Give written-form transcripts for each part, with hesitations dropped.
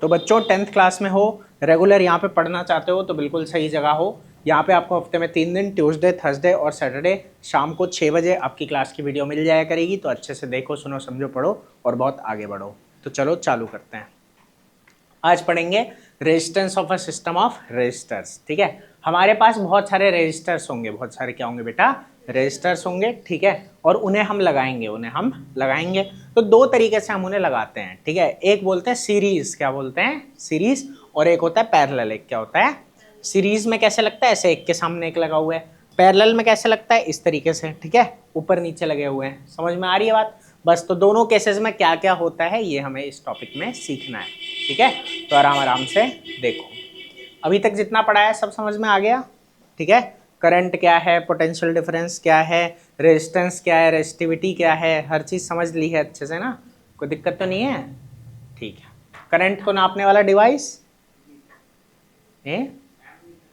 तो बच्चों 10th class में हो, रेगुलर यहाँ पे पढ़ना चाहते हो तो बिल्कुल सही जगह हो। यहाँ पे आपको हफ्ते में 3 दिन, ट्यूसडे, थर्सडे और सैटरडे शाम को 6 बजे आपकी क्लास की वीडियो मिल जाया करेगी। तो अच्छे से देखो, सुनो, समझो, पढ़ो और बहुत आगे बढ़ो। तो चलो चालू करते हैं। आज पढ़ेंगे resistance of a system of resistors. ठीक है, हमारे पास बहुत सारे रेजिस्टर्स होंगे, बहुत सारे क्या होंगे बेटा, रेजिस्टर्स होंगे। ठीक है, और उन्हें हम लगाएंगे। तो दो तरीके से हम उन्हें लगाते हैं। ठीक है, एक बोलते हैं सीरीज, क्या बोलते हैं, सीरीज, और एक होता है पैरेलल। एक क्या होता है, सीरीज में कैसे लगता है, ऐसे एक के सामने एक लगा हुआ है। पैरेलल में कैसे लगता है, इस तरीके से। ठीक है, ऊपर नीचे लगे हुए हैं। समझ में आ रही है बात? बस तो दोनों केसेस में क्या क्या होता है ये हमें इस टॉपिक में सीखना है। ठीक है, तो आराम आराम से देखो। अभी तक जितना पढ़ा है सब समझ में आ गया? ठीक है, करंट क्या है, पोटेंशियल डिफरेंस क्या है, रेजिस्टेंस क्या है, रेजिस्टिविटी क्या है, हर चीज समझ ली है अच्छे से ना? कोई दिक्कत तो नहीं है? ठीक है, करंट को नापने वाला डिवाइस है,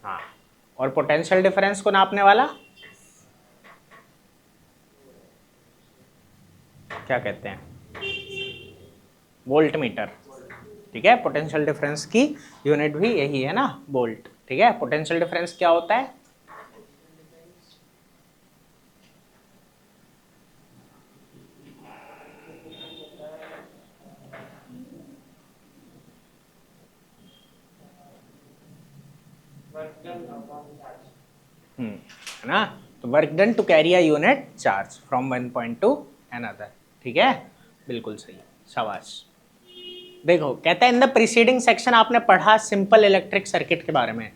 हाँ, और पोटेंशियल डिफरेंस को नापने वाला क्या कहते हैं, वोल्ट मीटर। ठीक है, पोटेंशियल डिफरेंस की यूनिट भी यही है ना, वोल्ट। ठीक है, पोटेंशियल डिफरेंस क्या होता है, है ना? तो work done to carry a unit charge from one point to another. ठीक है, बिल्कुल सही, शाबाश। देखो, कहता है इन द प्रीसीडिंग सेक्शन आपने पढ़ा सिंपल इलेक्ट्रिक सर्किट के बारे में।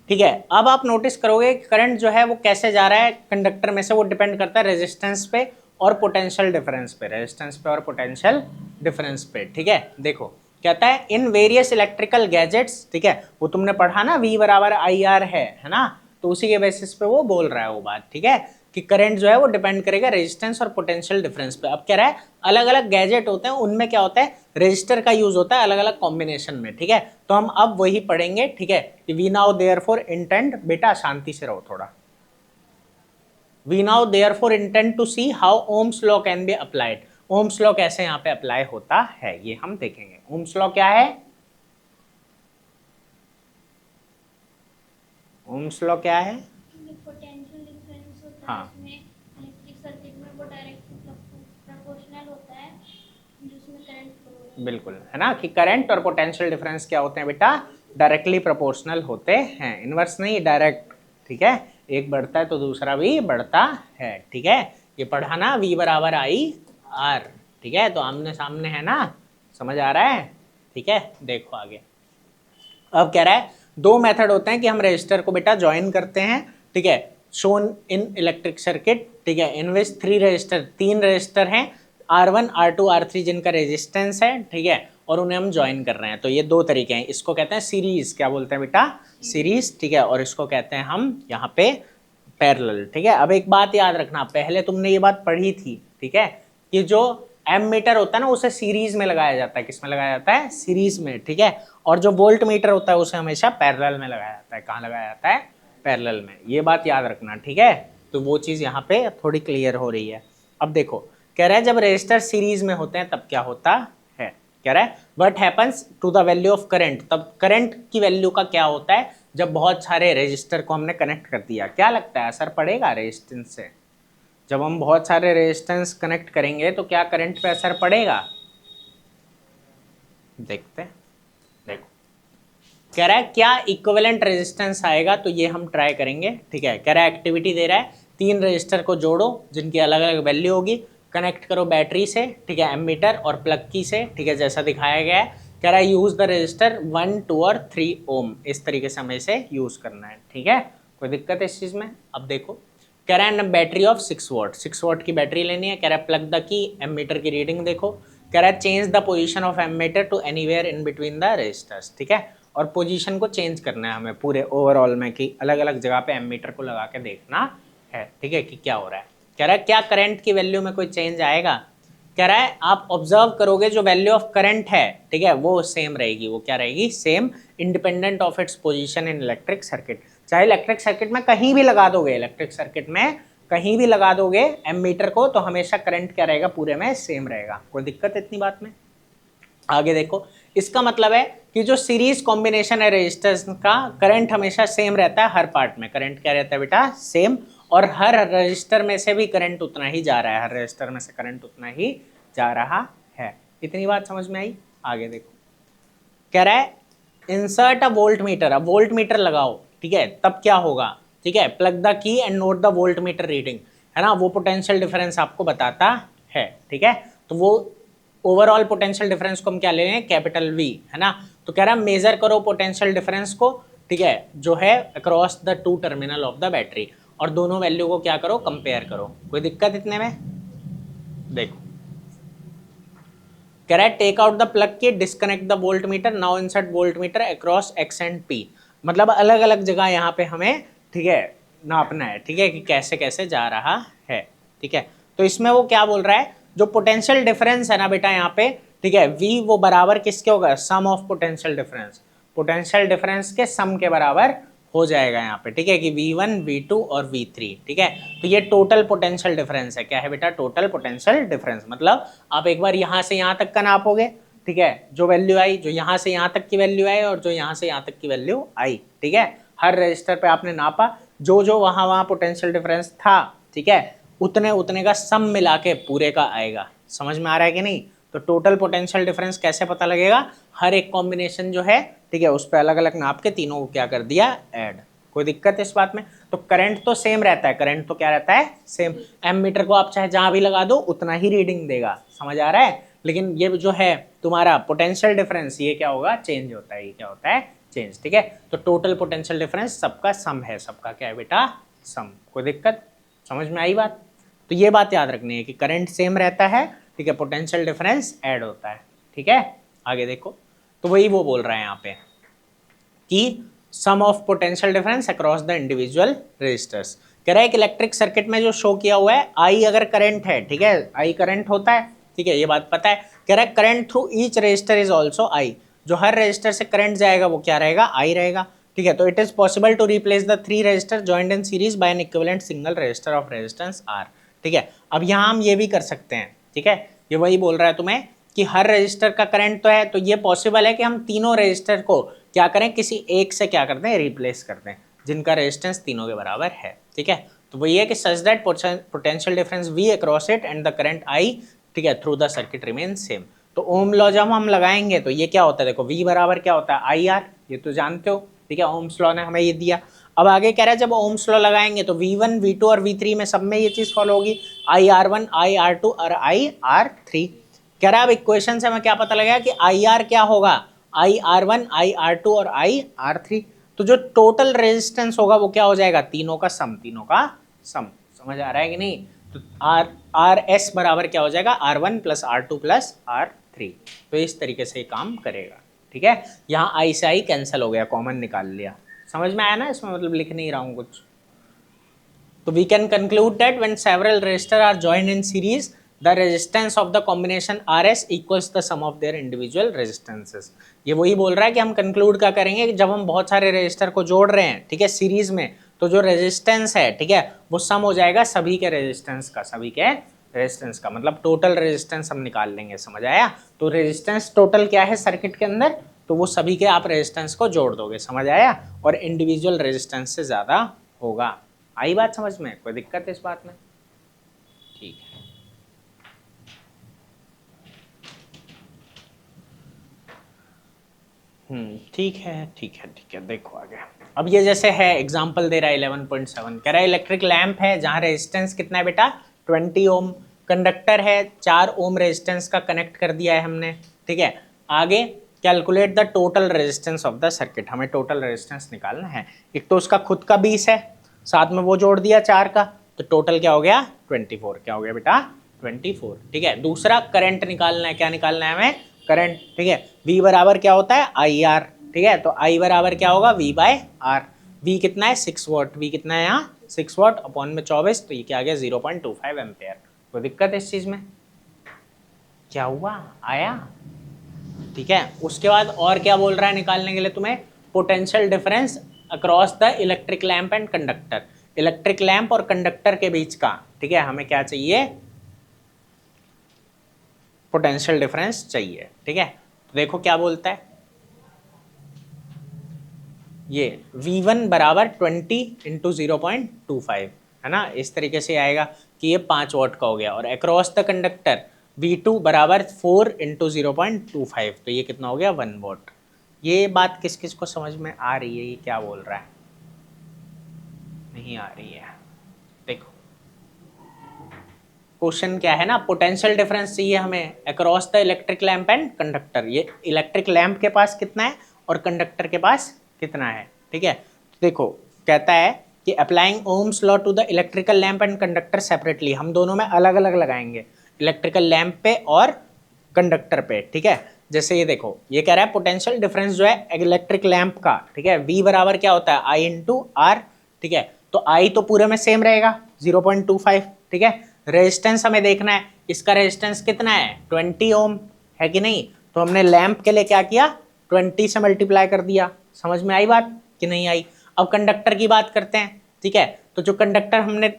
ठीक है, अब आप नोटिस करोगे करंट जो है वो कैसे जा रहा है कंडक्टर में से, वो डिपेंड करता है रेजिस्टेंस पे और पोटेंशियल डिफरेंस पे, रेजिस्टेंस पे और पोटेंशियल डिफरेंस पे। ठीक है, देखो कहता है इन वेरियस इलेक्ट्रिकल गैजेट्स। ठीक है, वो तुमने पढ़ा ना, V बराबर IR है ना? तो उसी के बेसिस पे वो बोल रहा है वो बात। ठीक है, कि करंट जो है वो डिपेंड करेगा रेजिस्टेंस और पोटेंशियल डिफरेंस पे। अब कह रहा है अलग अलग गैजेट होते हैं, उनमें क्या होता है, रजिस्टर का यूज होता है अलग अलग कॉम्बिनेशन में। ठीक है, तो हम अब वही पढ़ेंगे। ठीक है, कि वी नाउ देयरफॉर इंटेंड, बेटा शांति से रहो थोड़ा, we now therefore intend to see how Ohm's law can be applied. Ohm's law कैसे यहाँ पे अप्लाई होता है ये हम देखेंगे। ओम्स लॉ क्या है, ओम्स लॉ क्या है, पोटेंशियल डिफरेंस होता है, हाँ, उसमें इलेक्ट्रिक सर्किट में वो डायरेक्ट प्रोपोर्शनल होता है जिसमें करंट, बिल्कुल, है ना, कि करंट और पोटेंशियल डिफरेंस क्या होते हैं बेटा, डायरेक्टली प्रोपोर्शनल होते हैं, इनवर्स नहीं, डायरेक्ट। ठीक है, एक बढ़ता है तो दूसरा भी बढ़ता है। ठीक है, ये पढ़ा ना, V बराबर IR। ठीक है, तो आमने सामने है ना, समझ आ रहा है? ठीक है, देखो आगे। अब कह रहा है दो मेथड होते हैं कि हम रजिस्टर को बेटा ज्वाइन करते हैं। ठीक है, शोन इन इलेक्ट्रिक सर्किट। ठीक है, इन विच 3 रजिस्टर, 3 रजिस्टर हैं, R1, R2, R3 जिनका रेजिस्टेंस है। ठीक है, और उन्हें हम ज्वाइन कर रहे हैं। तो ये दो तरीके हैं, इसको कहते हैं सीरीज, क्या बोलते हैं बेटा, सीरीज। ठीक है, और इसको कहते हैं हम यहाँ पे पैरेलल। ठीक है, अब एक बात याद रखना, पहले तुमने ये बात पढ़ी थी। ठीक है, कि जो एमीटर होता है ना उसे सीरीज में लगाया जाता है, किसमें लगाया जाता है, सीरीज में। ठीक है, और जो वोल्ट मीटर होता है उसे हमेशा पैरेलल में लगाया जाता है। कहाँ लगाया जाता है, पैरेलल में, ये बात याद रखना। ठीक है, तो वो चीज यहाँ पे थोड़ी क्लियर हो रही है। अब देखो, कह रहा है जब रेजिस्टर सीरीज में होते हैं तब क्या होता है, कह रहा है what happens to the value of current, तब करंट की वैल्यू का क्या होता है जब बहुत सारे रेजिस्टर को हमने कनेक्ट कर दिया। क्या लगता है असर पड़ेगा रेजिस्टेंस से? जब हम बहुत सारे रेजिस्टेंस कनेक्ट करेंगे तो क्या करंट पे असर पड़ेगा, देखते हैं। देखो, कह रहा है क्या इक्विवेलेंट रेजिस्टेंस आएगा, तो ये हम ट्राई करेंगे। ठीक है, कह रहा है एक्टिविटी दे रहा है, 3 रजिस्टर को जोड़ो जिनकी अलग अलग वैल्यू होगी, कनेक्ट करो बैटरी से। ठीक है, एमीटर और प्लग की से। ठीक है, जैसा दिखाया गया है। कह रहा है यूज द रजिस्टर 1, 2 और 3 ओम, इस तरीके से हमें इसे यूज करना है। ठीक है, कोई दिक्कत है इस चीज में? अब देखो, कह रहा है बैटरी ऑफ 6 वॉट, 6 वॉट की बैटरी लेनी है। कह रहा है प्लग द की, एमीटर की रीडिंग देखो। कह रहा है change the position of ammeter to anywhere in between the resistors. ठीक है, और पोजीशन को चेंज करना है हमें पूरे ओवरऑल में, कि अलग अलग जगह पे एमीटर को लगा के देखना है। ठीक है, कि क्या हो रहा है। कह रहा है क्या करंट की वैल्यू में कोई चेंज आएगा, कह रहा है आप ऑब्जर्व करोगे जो वैल्यू ऑफ करंट है, ठीक है, वो सेम रहेगी। वो क्या रहेगी, same, independent of its position in electric circuit. चाहे इलेक्ट्रिक सर्किट में कहीं भी लगा दोगे, इलेक्ट्रिक सर्किट में कहीं भी लगा दोगे एमीटर को, तो हमेशा करंट क्या रहेगा, पूरे में सेम रहेगा। कोई दिक्कत है इतनी बात में? आगे देखो, इसका मतलब है कि जो सीरीज कॉम्बिनेशन है रेजिस्टर्स का, करंट हमेशा सेम रहता है हर पार्ट में। करंट क्या रहता है बेटा? सेम। और हर रजिस्टर में से भी करंट उतना ही जा रहा है, हर रजिस्टर में से करंट उतना ही जा रहा है। इतनी बात समझ में आई? आगे देखो, कह रहा है इंसर्ट अ वोल्ट मीटर। अब वोल्ट मीटर लगाओ, ठीक है, तब क्या होगा? ठीक है, plug the key and note the volt meter reading, है ना, वो पोटेंशियल डिफरेंस आपको बताता है। ठीक है, तो वो ओवरऑल पोटेंशियल डिफरेंस को हम क्या ले रहे हैं? कैपिटल वी, है ना। तो कह रहा है मेजर करो पोटेंशियल डिफरेंस को, ठीक है, जो है across the two terminal of the battery, और दोनों वैल्यू को क्या करो? कंपेयर करो। कोई दिक्कत इतने में? देखो, कह रहा है टेक आउट द प्लग की, disconnect the volt metre, now insert volt meter across x and P. मतलब अलग अलग जगह यहाँ पे हमें, ठीक है, नापना है, ठीक है, कि कैसे कैसे जा रहा है। ठीक है, तो इसमें वो क्या बोल रहा है, जो पोटेंशियल डिफरेंस है ना बेटा यहाँ पे, ठीक है, V वो बराबर किसके होगा? Sum of potential difference, potential difference के सम के बराबर हो जाएगा यहाँ पे। ठीक है, कि V1 V2 और V3। ठीक है, तो ये टोटल पोटेंशियल डिफरेंस है। क्या है बेटा? Total potential difference. मतलब आप एक बार यहाँ से यहाँ तक का नापोगे, ठीक है, जो वैल्यू आई, जो यहाँ से यहाँ तक की वैल्यू आई और जो यहाँ से यहाँ तक की वैल्यू आई, ठीक है, हर रजिस्टर पे आपने नापा, जो जो वहाँ पोटेंशियल डिफरेंस था, ठीक है, उतने उतने का सम मिला के पूरे का आएगा। समझ में आ रहा है कि नहीं? तो टोटल पोटेंशियल डिफरेंस कैसे पता लगेगा? हर एक कॉम्बिनेशन जो है, ठीक है, उस पर अलग अलग नाप के तीनों को क्या कर दिया? ऐड। कोई दिक्कत है इस बात में? तो करंट तो सेम रहता है, करंट तो क्या रहता है? सेम। एमीटर को आप चाहे जहां भी लगा दो उतना ही रीडिंग देगा। समझ आ रहा है? लेकिन ये जो है तुम्हारा पोटेंशियल डिफरेंस, ये क्या होगा? चेंज होता है। ये क्या होता है? चेंज। ठीक है, तो टोटल पोटेंशियल डिफरेंस सबका सम है, सबका क्या है बेटा? सम। कोई दिक्कत? समझ में आई बात? तो ये बात याद रखनी है कि करंट सेम रहता है, ठीक है, पोटेंशियल डिफरेंस ऐड होता है। ठीक है, आगे देखो, तो वही वो बोल रहा है यहाँ पे कि sum of potential difference across the individual resistors. कह रहा है कि इलेक्ट्रिक सर्किट में जो शो किया हुआ है, आई अगर करंट है, ठीक है, आई करंट होता है, ठीक है, ये बात पता है। कह रहा है current through each resistor is also I, जो हर रजिस्टर से करंट जाएगा वो क्या रहेगा? आई रहेगा। ठीक है, तो it is possible to replace the 3 register joined in series by an equivalent single register of resistance R. ठीक है, अब यहाँ हम ये भी कर सकते हैं। ठीक है, ये वही बोल रहा है तुम्हें कि हर रजिस्टर का करंट तो है, तो ये पॉसिबल है कि हम तीनों रजिस्टर को क्या करें? किसी एक से क्या करते हैं? रिप्लेस करते हैं, जिनका रेजिस्टेंस तीनों के बराबर है। ठीक है, तो वही है कि such that potential difference V across it and the current I, ठीक है, through the circuit remain same. तो ओम लॉ जब हम लगाएंगे तो ये क्या होता है? देखो, V बराबर क्या होता है? IR, ये तो जानते हो। ठीक है, ओम्स लॉ ने हमें ये दिया। अब आगे कह रहा है जब ओम्स लॉ लगाएंगे तो V1 V2 और V3 में सब में ये चीज फॉलो होगी, IR1 IR2 और IR3। कह रहा है अब इक्वेशन से हमें क्या पता लगेगा कि IR क्या होगा? IR1 IR2 और IR3। तो जो टोटल रेजिस्टेंस होगा वो क्या हो जाएगा? तीनों का सम, तीनों का सम। समझ आ रहा है कि नहीं? तो RS बराबर क्या हो जाएगा? R1 plus R2 plus R3। तो इस तरीके से काम करेगा। ठीक है, यहाँ I से I कैंसिल हो गया, कॉमन निकाल लिया। समझ में आया ना? इसमें मतलब लिख नहीं रहा हूँ कुछ। तो we can conclude that when several resistors are joined in series, the resistance of the combination RS equals the sum of their individual resistances। ये वही बोल रहा है कि हम कंक्लूड क्या करेंगे कि जब हम बहुत सारे रेजिस्टर को जोड़ रहे हैं, ठीक है, सीरीज में, तो जो रेजिस्टेंस है, ठीक है, वो सम हो जाएगा सभी के रेजिस्टेंस का, सभी के रेजिस्टेंस का, मतलब टोटल रेजिस्टेंस हम निकाल लेंगे। समझ आया? तो रेजिस्टेंस टोटल क्या है सर्किट के अंदर, तो वो सभी के आप रेजिस्टेंस को जोड़ दोगे। समझ आया? और इंडिविजुअल रेजिस्टेंस से ज़्यादा होगा। आई बात समझ में? कोई दिक्कत है इस बात में? ठीक है, ठीक है, ठीक है, ठीक है। देखो आगे, अब ये जैसे है एग्जांपल दे रहा है 11.7, कह रहा है इलेक्ट्रिक लैंप है जहां रेजिस्टेंस कितना है बेटा? 20 ओम। कंडक्टर है, 4 ओम रेजिस्टेंस का कनेक्ट कर दिया है हमने। ठीक है, आगे calculate the total resistance of the circuit, हमें टोटल रेजिस्टेंस निकालना है। एक तो उसका खुद का 20 है, साथ में वो जोड़ दिया 4 का, तो टोटल क्या हो गया? 24। क्या हो गया बेटा? 24। ठीक है, दूसरा करंट निकालना है। क्या निकालना है हमें? करंट। ठीक है, V बराबर क्या होता है? IR। ठीक है, तो I बराबर क्या होगा? V bye R। V कितना है? 6 वॉट। V कितना है यहाँ? 6 वॉट अपॉन में 24, तो ये क्या आ गया? 0.25 एम्पेयर। कोई दिक्कत है इस चीज में? क्या हुआ? आया? ठीक है, उसके बाद और क्या बोल रहा है निकालने के लिए तुम्हें? Potential difference across the electric lamp and conductor. Electric lamp और कंडक्टर के बीच का, ठीक है, हमें क्या चाहिए? पोटेंशियल डिफरेंस चाहिए। ठीक है, तो देखो क्या बोलता है, ये V1 बराबर 20 इंटू 0.25 है ना, इस तरीके से आएगा कि ये 5 वॉट का हो गया। और अक्रॉस द कंडक्टर V2 बराबर 4 इंटू 0.25, तो ये कितना हो गया 1 वॉट। ये बात किस किस को समझ में आ रही है, ये क्या बोल रहा है, नहीं आ रही है। देखो क्वेश्चन क्या है ना, पोटेंशियल डिफरेंस चाहिए हमें across the electric lamp and conductor. ये इलेक्ट्रिक लैंप के पास कितना है और कंडक्टर के पास कितना है, ठीक है। तो देखो कहता है कि applying Ohm's law to the electrical lamp and conductor separately, हम दोनों में अलग अलग लगाएंगे, इलेक्ट्रिकल लैंप पे और कंडक्टर पे, ठीक है। जैसे ये देखो, ये कह रहा है पोटेंशियल डिफरेंस जो है इलेक्ट्रिक लैंप का, ठीक है, V बराबर क्या होता है I इंटू आर, ठीक है। तो I तो पूरे में सेम रहेगा 0.25, ठीक है। रेजिस्टेंस हमें देखना है, इसका रेजिस्टेंस कितना है 20 ओम है कि नहीं, तो हमने लैंप के लिए क्या किया 20 से मल्टीप्लाई कर दिया। समझ में आई बात कि नहीं आई। अब कंडक्टर की बात करते हैं, ठीक है। तो जो कंडक्टर हमने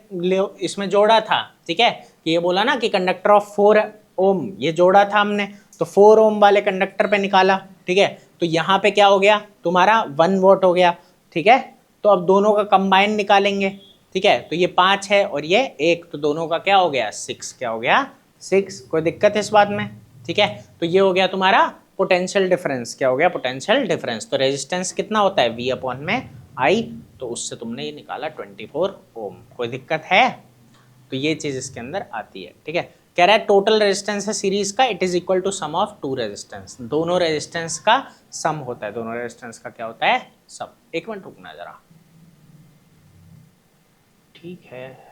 इसमें जोड़ा था, ठीक है, कि ये बोला ना कि कंडक्टर ऑफ 4 ओम, ये जोड़ा था हमने, तो 4 ओम वाले कंडक्टर पे निकाला, ठीक है। तो यहाँ पे क्या हो गया तुम्हारा 1 वॉट हो गया, ठीक है। तो अब दोनों का कंबाइन निकालेंगे, ठीक है। तो ये 5 है और ये 1, तो दोनों का क्या हो गया 6, क्या हो गया 6। कोई दिक्कत है इस बात में, ठीक है। तो ये हो गया तुम्हारा पोटेंशियल डिफरेंस, क्या हो गया पोटेंशियल डिफरेंस। तो रेजिस्टेंस कितना होता है V अपॉन में I, तो उससे तुमने ये निकाला 24 ओम। कोई दिक्कत है, तो ये चीज इसके अंदर आती है, ठीक है। कह रहा है टोटल रेजिस्टेंस है सीरीज का, it is equal to sum of two resistance, दोनों रेजिस्टेंस का सम होता है, दोनों रेजिस्टेंस का क्या होता है सम। एक मिनट रुकना जरा, ठीक है।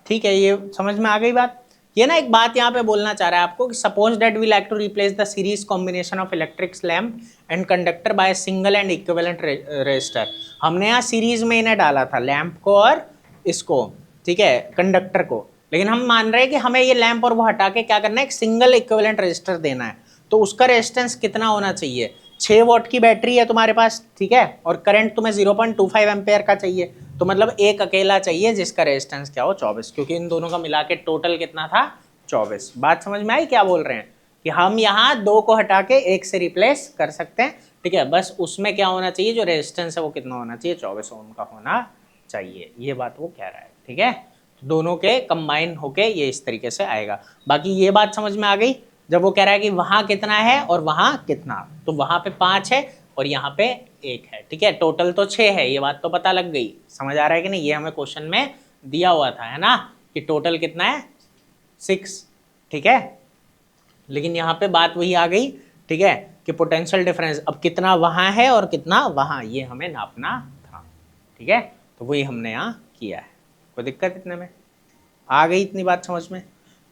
ठीक है, ये समझ में आ गई बात। ये ना एक बात यहाँ पे बोलना चाह रहा है आपको कि suppose that we like to replace the series combination of electric lamp and conductor by single and equivalent resistor. हमने यहाँ सीरीज में इन्हें डाला था लैंप को और इसको, ठीक है, कंडक्टर को, लेकिन हम मान रहे हैं कि हमें ये लैंप और वो हटा के क्या करना है, एक सिंगल इक्विवेलेंट रेजिस्टर देना है। तो उसका रेजिस्टेंस कितना होना चाहिए, 6 वॉट की बैटरी है तुम्हारे पास, ठीक है, और करंट तुम्हें 0.25 एम्पेयर का चाहिए, तो मतलब एक अकेला चाहिए जिसका रेजिस्टेंस क्या हो 24, क्योंकि इन दोनों का मिला के टोटल कितना था 24। बात समझ में आई क्या बोल रहे हैं, कि हम यहाँ 2 को हटा के 1 से रिप्लेस कर सकते हैं, ठीक है। बस उसमें क्या होना चाहिए, जो रेजिस्टेंस है वो कितना होना चाहिए 24 ओम का होना चाहिए, ये बात वो कह रहा है, ठीक है। दोनों के कंबाइन होके ये इस तरीके से आएगा। बाकी ये बात समझ में आ गई, जब वो कह रहा है कि वहां कितना है और वहां कितना, तो वहां पे 5 है और यहाँ पे 1 है, ठीक है। टोटल तो 6 है, ये बात तो पता लग गई, समझ आ रहा है कि नहीं। ये हमें क्वेश्चन में दिया हुआ था, है ना, कि टोटल कितना है 6, ठीक है। लेकिन यहाँ पे बात वही आ गई, ठीक है, कि पोटेंशियल डिफरेंस अब कितना वहां है और कितना वहां, ये हमें नापना था, ठीक है। तो वही हमने यहाँ किया है। कोई दिक्कत इतने में आ गई, इतनी बात समझ में।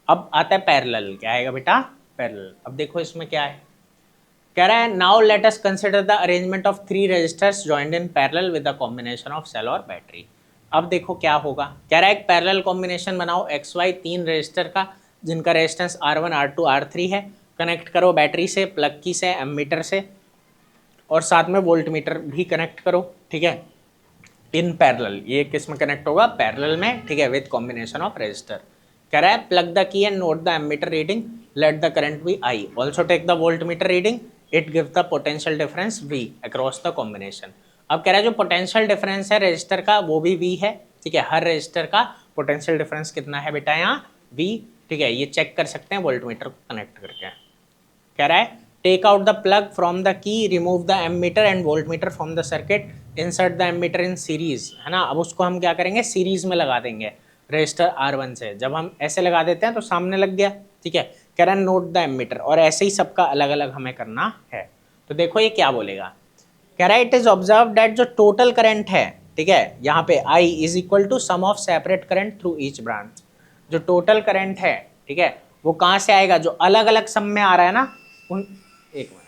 अब आता है पैरेलल, क्या आएगा बेटा पैरेलल। अब देखो इसमें क्या है, कह रहा है now let us consider the arrangement of 3 resistors joined in parallel with the combination of cell और बैटरी। अब देखो क्या होगा, कह रहा है एक पैरेलल कॉम्बिनेशन बनाओ XY 3 रेजिस्टर का, जिनका रेजिस्टेंस R1 R2 R3 है, कनेक्ट करो बैटरी से, प्लग की से, एमीटर से, और साथ में वोल्ट मीटर भी कनेक्ट करो, ठीक है, इन पैरेलल। ये किस में कनेक्ट होगा पैरेलल में, ठीक है, विद कॉम्बिनेशन ऑफ रेजिस्टर। कह रहा है plug the key and note the ammeter reading, let the current be I, also take the volt meter reading, it give the potential difference V across the combination. अब कह रहा है जो potential difference है register का वो भी V है, ठीक है। हर रजिस्टर का पोटेंशियल डिफरेंस कितना है बेटा यहाँ V, ठीक है। ये चेक कर सकते हैं वोल्ट मीटर को कनेक्ट करके। कह रहा है take out the plug from the key, remove the ammeter and volt meter from the circuit, insert the ammeter in series, है ना। अब उसको हम क्या करेंगे सीरीज में लगा देंगे रजिस्टर R1 से। जब हम ऐसे लगा देते हैं तो सामने लग गया, ठीक है। कह रहा है नोट द एमीटर, और ऐसे ही सबका अलग अलग हमें करना है। तो देखो ये क्या बोलेगा, कह रहा है इट इज ऑब्जर्व दैट जो टोटल करंट है, ठीक है, यहाँ पे I is equal to sum of separate current through each branch. जो टोटल करंट है, ठीक है, वो कहाँ से आएगा, जो अलग अलग सम में आ रहा है ना उन, एक मिनट,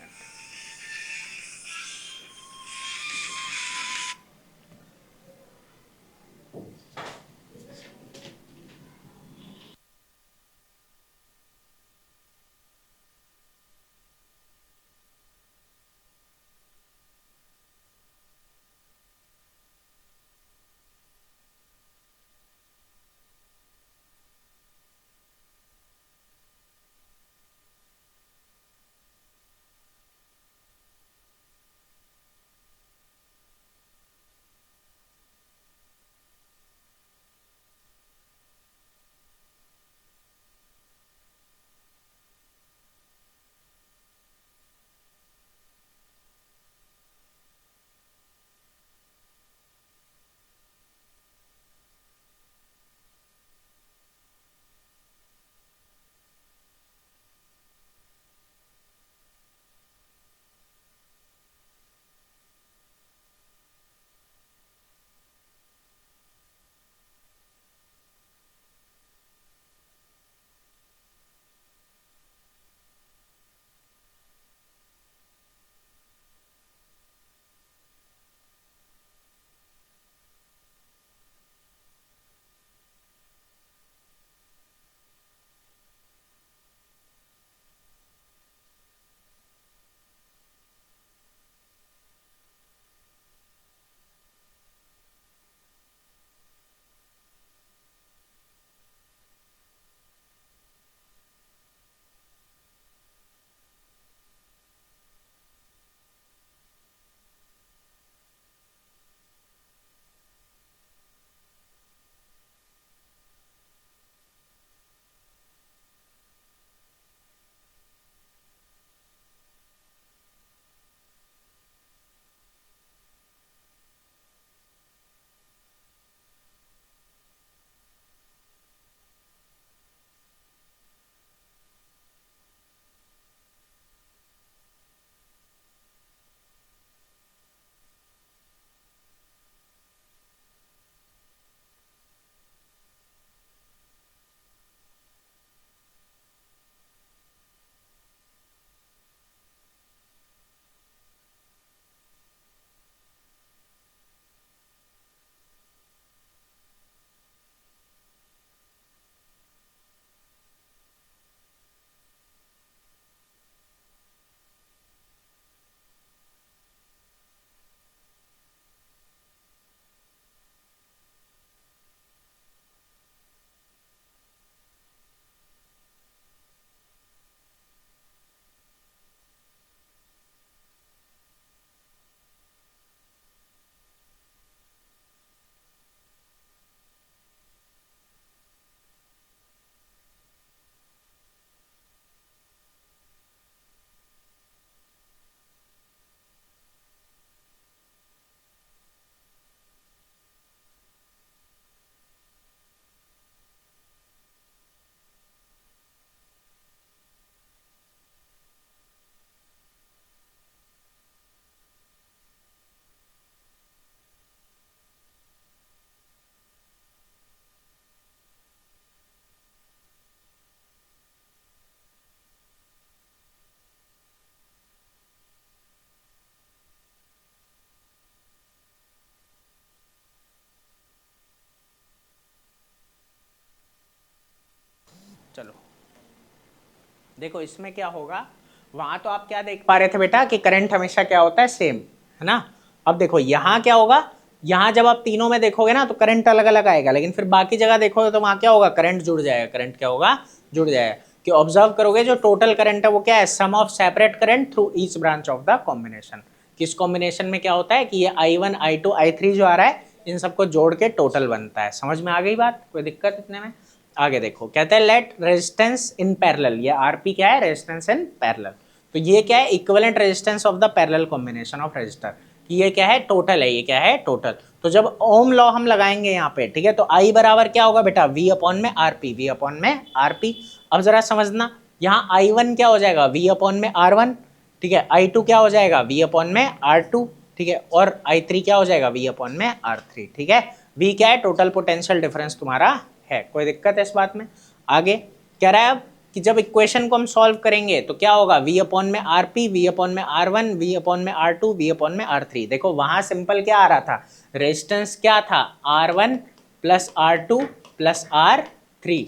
देखो इसमें क्या होगा, वहां तो आप क्या देख पा रहे थे बेटा कि करंट हमेशा क्या होता है, सेम, है ना। अब देखो यहाँ क्या होगा, यहाँ जब आप तीनों में देखोगे ना तो करंट अलग अलग आएगा, लेकिन फिर बाकी जगह देखोगे तो वहां क्या होगा, करंट जुड़ जाएगा। करंट क्या होगा, जुड़ जाएगा। कि ऑब्जर्व करोगे जो टोटल करंट है वो क्या है, sum of separate current through each branch of the combination. किस कॉम्बिनेशन में क्या होता है कि ये I1 I2 I3 जो आ रहा है इन सबको जोड़ के टोटल बनता है। समझ में आ गई बात, कोई दिक्कत इतने में। आगे देखो, कहते हैं लेट रेजिस्टेंस इन पैरेलल, ये आरपी क्या है, रेजिस्टेंस इन पैरेलल। तो ये क्या है, equivalent resistance of the parallel combination of resistor. कि ये क्या है, टोटल है, ये क्या है, टोटल। तो जब ओम लॉ हम लगाएंगे यहाँ पे, ठीक है, तो आई बराबर क्या होगा बेटा, वी अपॉन में आरपी, वी अपॉन में आरपी। अब जरा समझना, यहाँ I1 क्या हो जाएगा, वी अपॉन में R1, ठीक है, I2 क्या हो जाएगा, वी अपॉन में R2, ठीक है, और I3 क्या हो जाएगा, वी अपॉन में R3, ठीक है। V क्या है, टोटल पोटेंशियल डिफरेंस तुम्हारा है। कोई दिक्कत है इस बात में। आगे कह रहा है अब कि जब इक्वेशन को हम सॉल्व करेंगे तो क्या होगा, V अपॉन में RP, V अपॉन में R1, V अपॉन में R2, V अपॉन में R3। देखो वहां सिंपल क्या आ रहा था, रेजिस्टेंस क्या था, R1 plus R2 plus R3,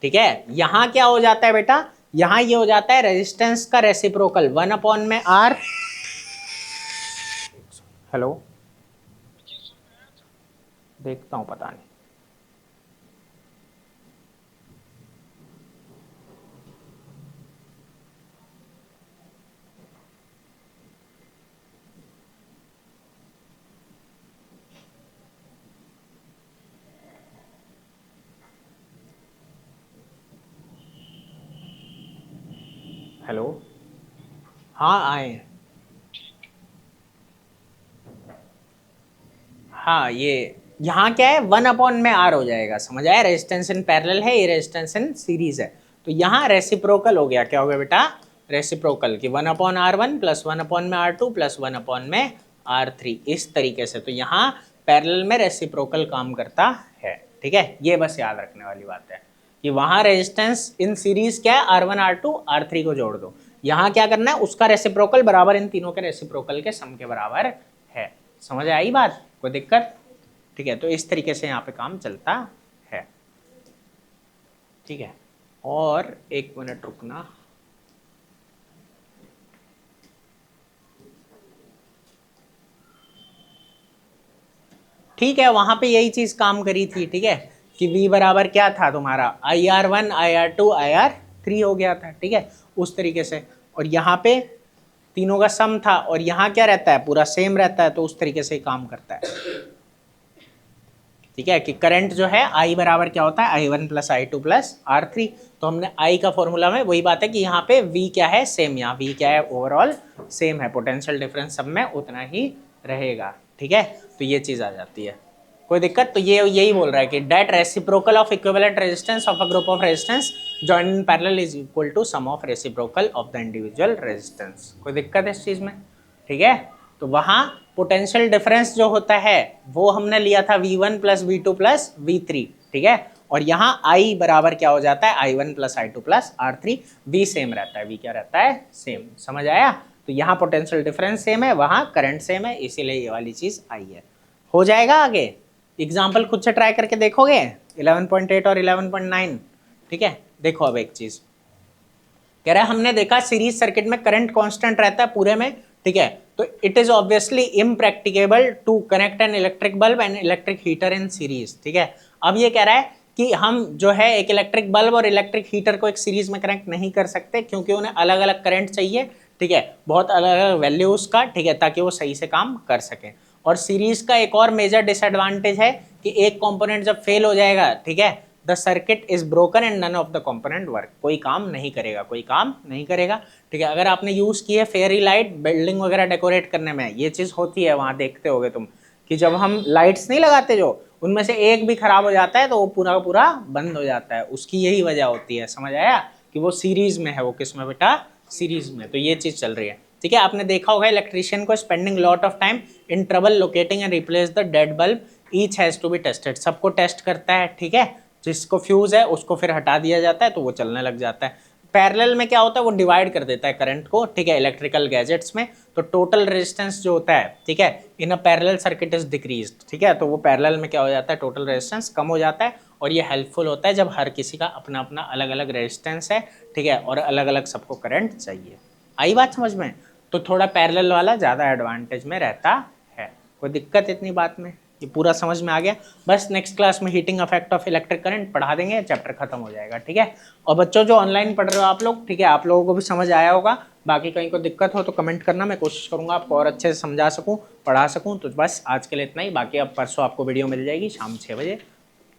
ठीक है। यहाँ क्या हो जाता है बेटा, यहाँ ये हो जाता है रेजिस्टेंस का रेसिप्रोकल 1 अपॉन में R। हेलो, देखता हूँ, पता नहीं। हेलो, हाँ आए। हाँ, ये यहाँ क्या है, 1 अपॉन में R हो जाएगा। समझ आया, रेजिस्टेंस इन पैरेलल है, ये रेजिस्टेंस इन सीरीज है। तो यहाँ रेसिप्रोकल हो गया, क्या हो गया बेटा, रेसिप्रोकल, कि 1 अपॉन R1 प्लस 1 अपॉन में R2 प्लस 1 अपॉन में R3, इस तरीके से। तो यहाँ पैरेलल में रेसिप्रोकल काम करता है, ठीक है। ये बस याद रखने वाली बात है कि वहाँ रेजिस्टेंस इन सीरीज क्या है, R1 R2 R3 को जोड़ दो। यहाँ क्या करना है, उसका रेसिप्रोकल बराबर इन तीनों के रेसिप्रोकल के सम के बराबर है। समझ आई बात, कोई दिक्कत, ठीक है। तो इस तरीके से यहाँ पे काम चलता है, ठीक है। और 1 मिनट रुकना, ठीक है। वहां पे यही चीज काम करी थी, ठीक है, कि V बराबर क्या था तुम्हारा, IR1 IR2 IR3 हो गया था, ठीक है, उस तरीके से। और यहाँ पे तीनों का सम था, और यहाँ क्या रहता है, पूरा सेम रहता है, तो उस तरीके से काम करता है, ठीक है। कि करंट जो है I बराबर क्या होता है, I1 plus I2 plus R3। तो हमने I का फॉर्मूला में वही बात है कि यहाँ पे V क्या है, सेम, यहाँ V क्या है, ओवरऑल सेम है, पोटेंशियल डिफरेंस सब में उतना ही रहेगा, ठीक है। तो ये चीज आ जाती है, कोई दिक्कत। तो ये यही बोल रहा है कि that reciprocal of equivalent resistance of a group of resistance join in parallel is equal to sum of reciprocal of the individual resistance. कोई दिक्कत है इस चीज में, ठीक है। तो वहां पोटेंशियल डिफरेंस जो होता है वो हमने लिया था V1 plus V2 plus V3, ठीक है। और यहाँ I बराबर क्या हो जाता है, I1 plus I2 plus R3। V same रहता है, V क्या रहता है, सेम। समझ आया। तो यहाँ पोटेंशियल डिफरेंस सेम है, वहां करंट सेम है, इसीलिए ये वाली चीज आई है। हो जाएगा आगे, एग्जाम्पल खुद से ट्राई करके देखोगे 11.8 और 11.9, ठीक है। देखो अब एक चीज कह रहा है, हमने देखा सीरीज सर्किट में करंट कांस्टेंट रहता है पूरे में, ठीक है। तो it is obviously impracticable to connect an electric bulb and electric heater in series, ठीक है। अब ये कह रहा है कि हम जो है एक इलेक्ट्रिक बल्ब और इलेक्ट्रिक हीटर को एक सीरीज में कनेक्ट नहीं कर सकते, क्योंकि उन्हें अलग अलग करंट चाहिए, ठीक है, बहुत अलग अलग वैल्यूज का, ठीक है, ताकि वो सही से काम कर सकें। और सीरीज का एक और मेजर डिसएडवांटेज है कि एक कंपोनेंट जब फेल हो जाएगा, ठीक है, the circuit is broken and none of the component work, कोई काम नहीं करेगा, कोई काम नहीं करेगा, ठीक है। अगर आपने यूज की है फेयरी लाइट बिल्डिंग वगैरह डेकोरेट करने में, ये चीज होती है, वहां देखते होगे तुम कि जब हम लाइट्स नहीं लगाते, जो उनमें से एक भी खराब हो जाता है तो वो पूरा का पूरा बंद हो जाता है, उसकी यही वजह होती है। समझ आया कि वो सीरीज में है, वो किस में बेटा, सीरीज में। तो ये चीज चल रही है, ठीक है। आपने देखा होगा इलेक्ट्रिशियन को spending lot of time in trouble locating and replace the dead bulb, each has to be tested, सबको टेस्ट करता है, ठीक है। जिसको फ्यूज है उसको फिर हटा दिया जाता है तो वो चलने लग जाता है। पैरेलल में क्या होता है, वो डिवाइड कर देता है करंट को, ठीक है, इलेक्ट्रिकल गैजेट्स में। तो टोटल रेजिस्टेंस जो होता है, ठीक है, in a parallel circuit is decreased, ठीक है। तो वो पैरेलल में क्या हो जाता है, टोटल रेजिस्टेंस कम हो जाता है, और ये हेल्पफुल होता है जब हर किसी का अपना अपना अलग अलग रेजिस्टेंस है, ठीक है, और अलग अलग सबको करंट चाहिए। आई बात समझ में? तो थोड़ा पैरेलल वाला ज़्यादा एडवांटेज में रहता है। कोई दिक्कत इतनी बात में? ये पूरा समझ में आ गया? बस नेक्स्ट क्लास में heating effect of electric current पढ़ा देंगे, चैप्टर खत्म हो जाएगा, ठीक है। और बच्चों जो ऑनलाइन पढ़ रहे हो आप लोग, ठीक है, आप लोगों को भी समझ आया होगा। बाकी कहीं को दिक्कत हो तो कमेंट करना, मैं कोशिश करूंगा आपको और अच्छे से समझा सकूं, पढ़ा सकूं। तो बस आज के लिए इतना ही। बाकी अब परसों आपको वीडियो मिल जाएगी शाम 6 बजे,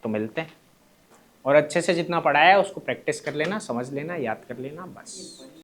तो मिलते हैं। और अच्छे से जितना पढ़ाया है उसको प्रैक्टिस कर लेना, समझ लेना, याद कर लेना, बस।